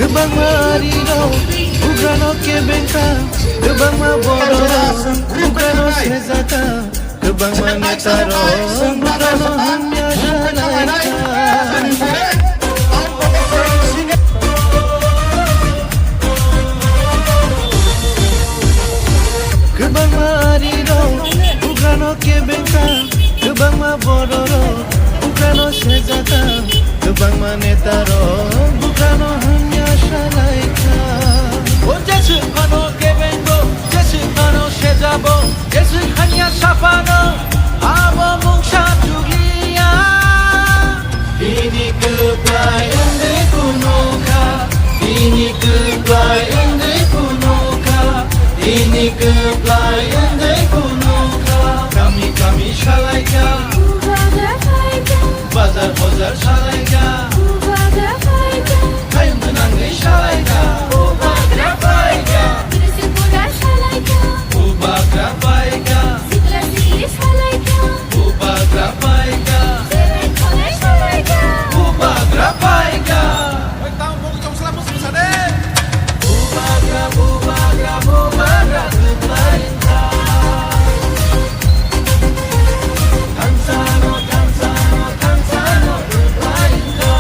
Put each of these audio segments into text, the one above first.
Gebang marino, ugrano ke bengka, gebang maboro, ugrano sezata, gebang manetaro, ugrano hanya shalaika. Gebang marino, ugrano ke bengka, gebang maboro, ugrano sezata, gebang manetaro, ugrano hanya shalaika. O jesu ano ke bengo, jesu ano shezabo, jesu hanya shafano, abo mungsha tugia. Ini kebayan de kunoka, ini kebayan de kunoka, ini kebayan de kunoka. Kami shalaika, bazar shalaika. Kayın menangis shalaika, ubagra baika, ubagra baika, ubagra baika, ubagra baika. Oi, tahu mau jom selamat susah deh. Ubagra baika. Tanzano baika.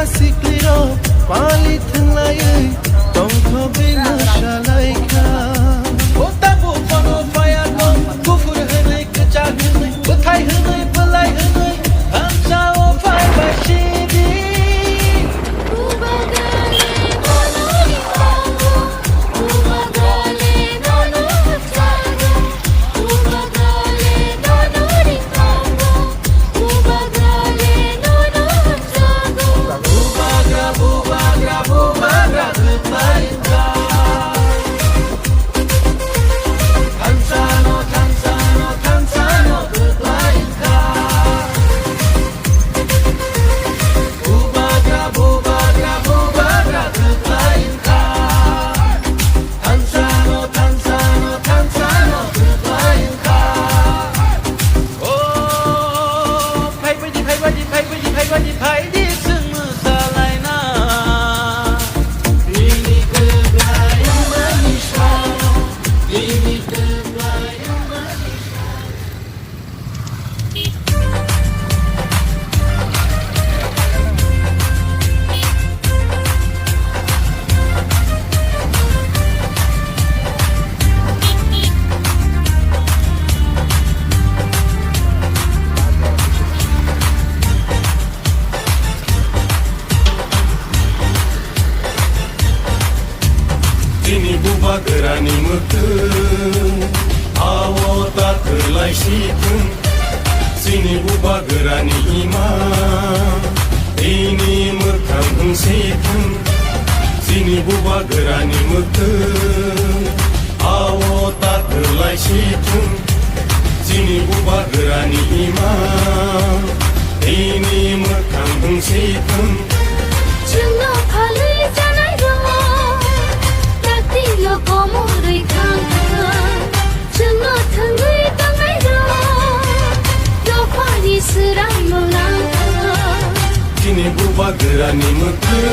Sikliro palit layai tongko bina shalaika. Otabu kono fayano kufur henai kecah henai betai henai belai henai hamsa o fai bashidi. Ubagale nono limango, ubagale nono chago, ubagale nono limango, ubagale nono chago. Ubagra baika. गोरानि मोखों आवो दाखोलाय सिथों जोंनि बुबा गोरानि इमा इनि मोखां होंसेथों जोंनि बुबा गोरानि मोखों आवो दाखोलाय सिथों जोंनि बुबा गोरानि इमा इनि मोखां होंसेथों जोंना फालो जानाय दङ दाख्लैल' गमरै थांखो जोंना थोंगै दांनाय दङ दफानि सोरां मोनांखो दिनै बुबा गोरानि मोखों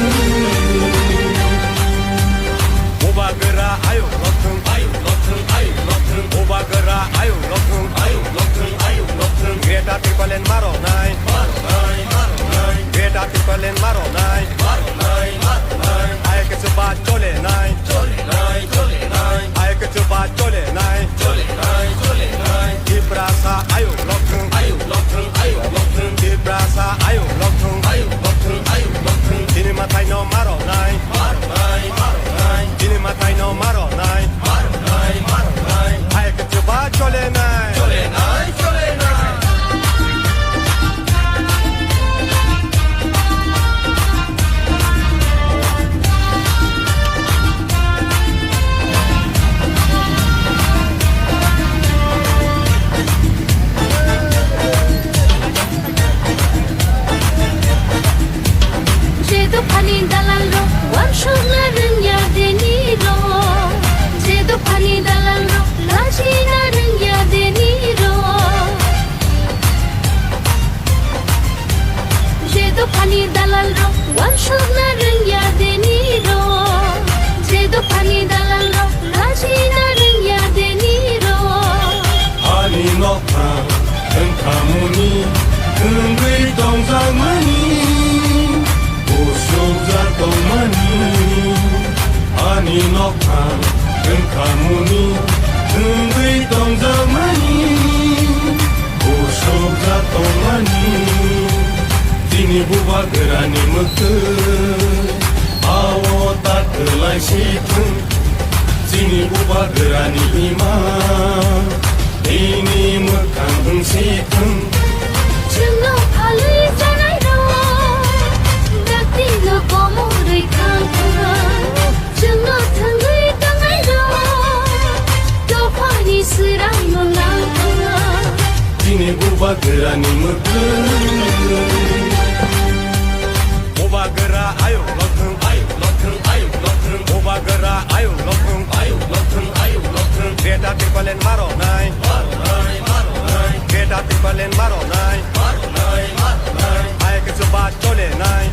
बुबा गोरा आयौ लथों बुबा गोरा आयौ लथों ग्रेटा ट्रिपलेन मार'नाय ग्रेटा ट्रिपलेन मार'नाय आयके जोबा चलेनाय आयके जोबा चलेनाय दिब्रासा आयौ लथों दिब्रासा आयौ लथों दिनै माथाय न' मार'नाय दिनै माथाय न' मार'नाय आयके जोबा चलेनाय 제도 판이 달랄로 완성나는 야대니로 제도 판이 달랄로 라지나는 야대니로 제도 판이 달랄로 완성나는 야대니로 제도 판이 달랄로 라지나는 야대니로 아니 너파 은카무니 근귀 동상마니 보쇼자 동마니 아니 너파 은카무니 근귀 동상마니 보쇼자 동마니 दिनै बुबा गोरानि मोखों आवो दाखोलाय सिथों जोंनि बुबा गोरानि इमा इनि मोखां होंसेथों जोंना फालो जानाय दङ दाख्लैल' गमरै थांखो जोंना थोंगै दांनाय दङ दफानि सोरां मोनांखो दिनै बुबा गोरानि मोखों बुबा गोरा आयौ लथों बुबा गोरा आयौ लथों ग्रेटा ट्रिपलेन मार'नाय ग्रेटा ट्रिपलेन मार'नाय आयके जोबा चलेनाय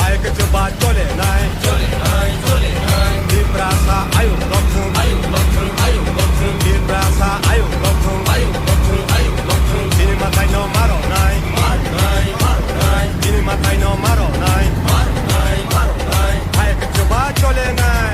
आयके जोबा चलेनाय दिब्रासा आयौ लथों दिब्रासा आयौ लथों दिनै माथाय न' मार'नाय दिनै माथाय न' मार'नाय आयके जोबा चलेनाय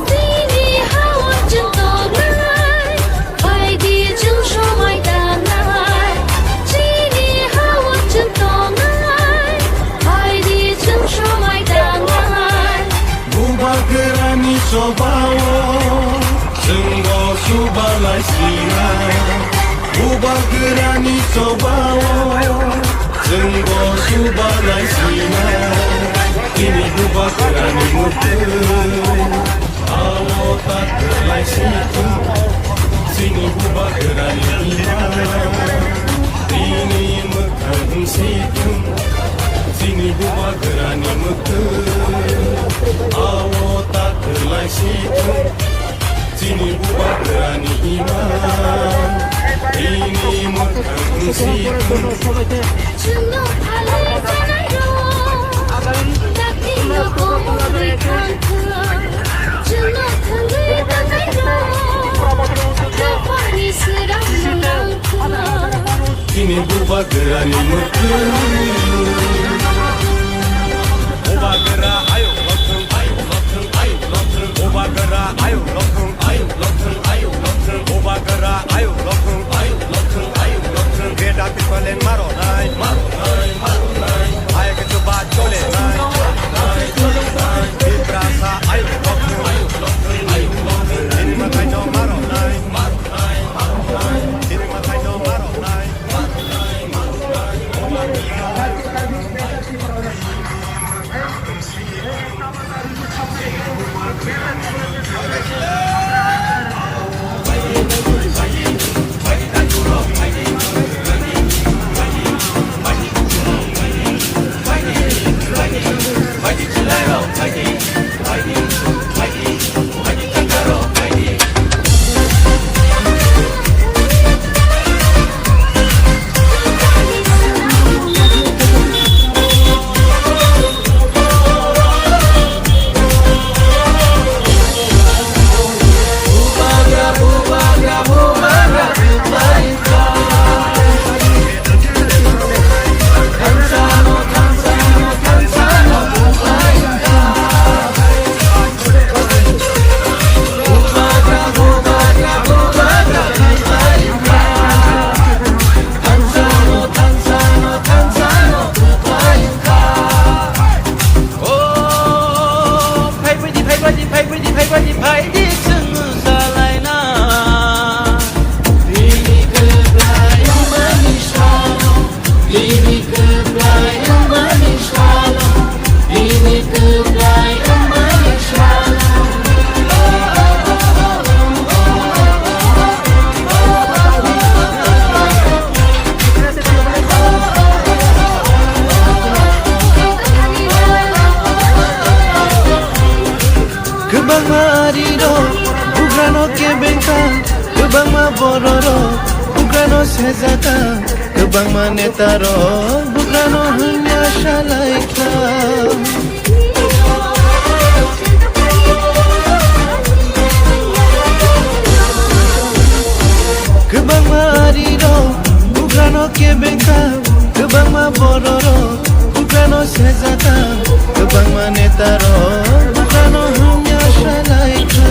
दिनै हावाजों दंनाय बायदि जों समाय दानाय दिनै हावाजों दंनाय बायदि जों समाय दानाय बुबा गोरानि सबावो जोंबो सुबालाय सिनाय बुबा गोरानि सबावो जोंबो सुबालाय सिनाय दिनै बुबा गोरानि मोखों आवो दाखोलाय सिथों जोंनि बुबा गोरानि इमा इनि मोखां होंसेथों जोंनि बुबा गोरानि मोखों आवो दाखोलाय सिथों जोंनि बुबा गोरानि इमा इनि मोखां होंसेथों जोंना फालो जानाय दङ दाख्लैल' गमरै थांखो जोंना थोंगै दांनाय दङ दफानि सोरां मोनांखो Obagara ayo lokung Obagara ayo lokung Obagara ayo lokung Beda picolen maro nai Ayo ke coba chole nai Ibrasa ayo lokung Ini makai no maro nai Ini makai no maro nai Kebang mariro, bugrano ke bengka, kebang ma bororo, bugrano sezaka, kebang ma netaro, bugrano hanya shalaika. Kebang mariro, bugrano ke bengka, kebang ma bororo, bugrano sezaka, kebang ma netaro, bugrano hanya shalaika.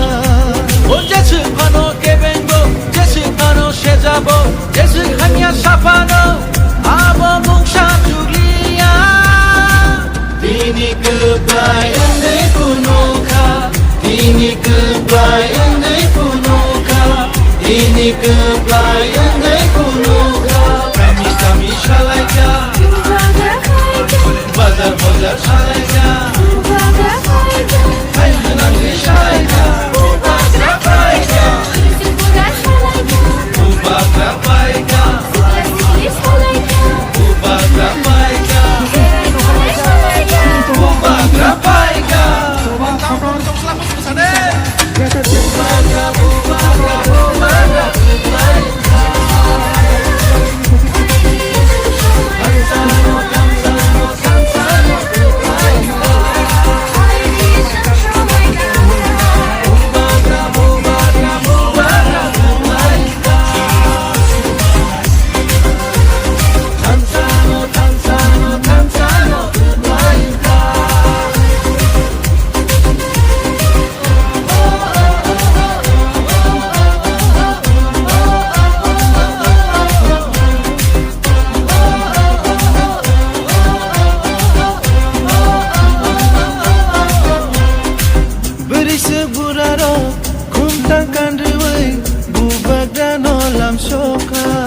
O jesu pano ke bengo, jesu pano shezabo, jesu hanya sapano, abo mungsha tulia. Dini kebayang de kunoka, dini kebayang de kunoka, dini kebayang de kunoka. Kami shalaika, bazar shalaika, hayvanat shalaika. Buraro, kumtang kandreway, bubagda no lam shoka.